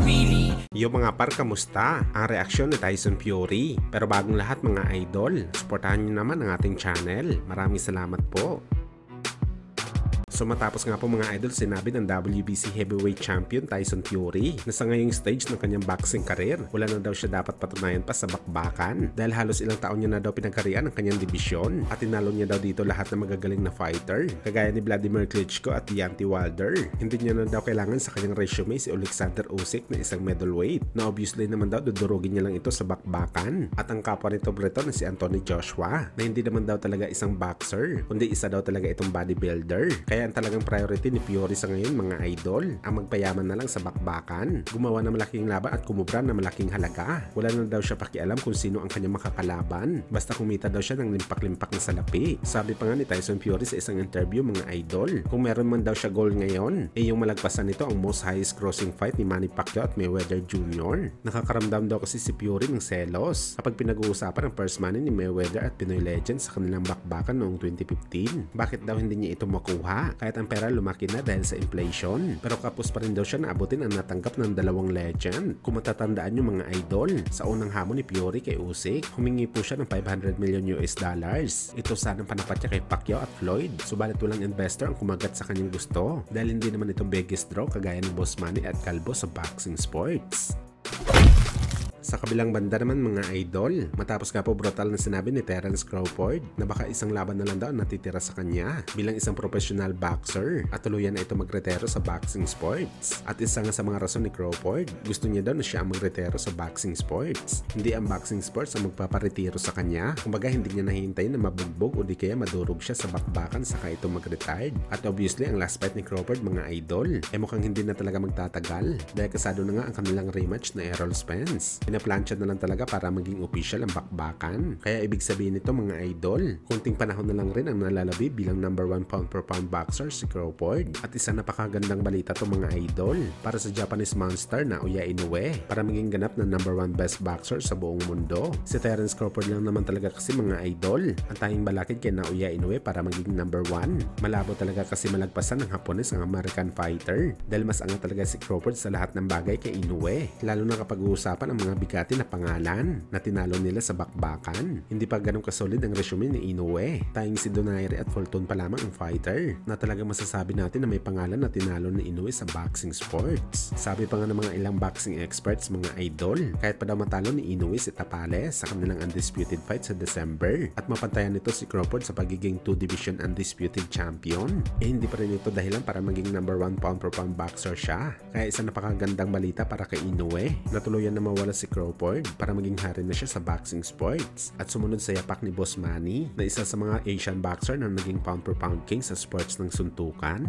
really. Yo mga par, kamusta? Ang reaksyon ni Tyson Fury. Pero bagong lahat mga idol, suportahan nyo naman ang ating channel. Maraming salamat po. So matapos nga po mga idol, sinabi ng WBC Heavyweight Champion Tyson Fury na sa ngayong stage ng kanyang boxing career, wala na daw siya dapat patunayan pa sa bakbakan dahil halos ilang taon niya na daw pinagkarian ang kanyang dibisyon at tinalo niya daw dito lahat ng magagaling na fighter kagaya ni Vladimir Klitschko at Deontay Wilder. Hindi niya na daw kailangan sa kanyang resume si Alexander Usyk na isang middleweight na obviously naman daw dudurugin niya lang ito sa bakbakan, at ang kapwa nito Breton na si Anthony Joshua na hindi naman daw talaga isang boxer kundi isa daw talaga itong bodybuilder. Kaya ang talagang priority ni Fury sa ngayon mga idol ang magpayaman na lang sa bakbakan, gumawa ng malaking laban at kumubra ng malaking halaga. Wala na daw siya pakialam kung sino ang kanyang makakalaban, basta kumita daw siya ng limpak-limpak na salapi. Sabi pa nga ni Tyson Fury sa isang interview mga idol, kung meron man daw siya goal ngayon, yung malagpasan nito ang most highest grossing fight ni Manny Pacquiao at Mayweather Jr. Nakakaramdam daw kasi si Fury ng selos kapag pinag-uusapan ang first money ni Mayweather at Pinoy Legend sa kanilang bakbakan noong 2015. Bakit daw hindi niya ito makuha? Kahit ang pera lumaki na dahil sa inflation, pero kapos pa rin daw siya na abutin ang natanggap ng dalawang legend. Kung matatandaan nyo mga idol, sa unang hamon ni Fury kay Usyk, humingi po siya ng $500 million. Ito sanang panapat niya kay Pacquiao at Floyd, subalit walang investor ang kumagat sa kanyang gusto dahil hindi naman ito biggest draw kagaya ng Boss Manny at Calvo sa boxing sports. Sa kabilang banda naman mga idol, matapos nga po brutal na sinabi ni Terence Crawford na baka isang laban na lang daw ang natitira sa kanya bilang isang professional boxer at tuluyan na ito magretero sa boxing sports. At isa nga sa mga rason ni Crawford, gusto niya daw na siya ang magretero sa boxing sports. Hindi ang boxing sports ang magpaparetiro sa kanya. Kumbaga hindi niya nahihintay na mabugbog o di kaya madurog siya sa bakbakan saka ito mag-retired. At obviously ang last fight ni Crawford mga idol, mukhang hindi na talaga magtatagal dahil kasado na nga ang kanilang rematch na Errol Spence. Pinaplansya na lang talaga para maging official ang bakbakan. Kaya ibig sabihin nito mga idol, kunting panahon na lang rin ang nalalabi bilang number 1 pound per pound boxer si Crawford. At isang napakagandang balita to mga idol para sa Japanese monster na Oya Inoue para maging ganap na number 1 best boxer sa buong mundo. Si Terence Crawford lang naman talaga kasi mga idol ang tanging balakid kay Naoya Inoue para maging number 1. Malabo talaga kasi malagpasan ng Hapones ang American fighter dahil mas angat talaga si Crawford sa lahat ng bagay kay Inoue, lalo na kapag uusapan ang mga bigati na pangalan na tinalo nila sa bakbakan. Hindi pa ganun kasolid ang resume ni Inoue. Tayong si Donaire at Fulton pa lamang ang fighter na talagang masasabi natin na may pangalan na tinalo ni Inoue sa boxing sports. Sabi pa nga ng mga ilang boxing experts mga idol, kahit pa daw matalo ni Inoue si Tapales sa kanilang undisputed fight sa December at mapantayan nito si Crawford sa pagiging 2 division undisputed champion, hindi pa rin ito dahilan para maging number 1 pound per pound boxer siya. Kaya isang napakagandang balita para kay Inoue na tuluyan na mawala si Crawford para maging hari na siya sa boxing sports at sumunod sa yapak ni Boss Manny na isa sa mga Asian boxer na naging pound per pound king sa sports ng suntukan.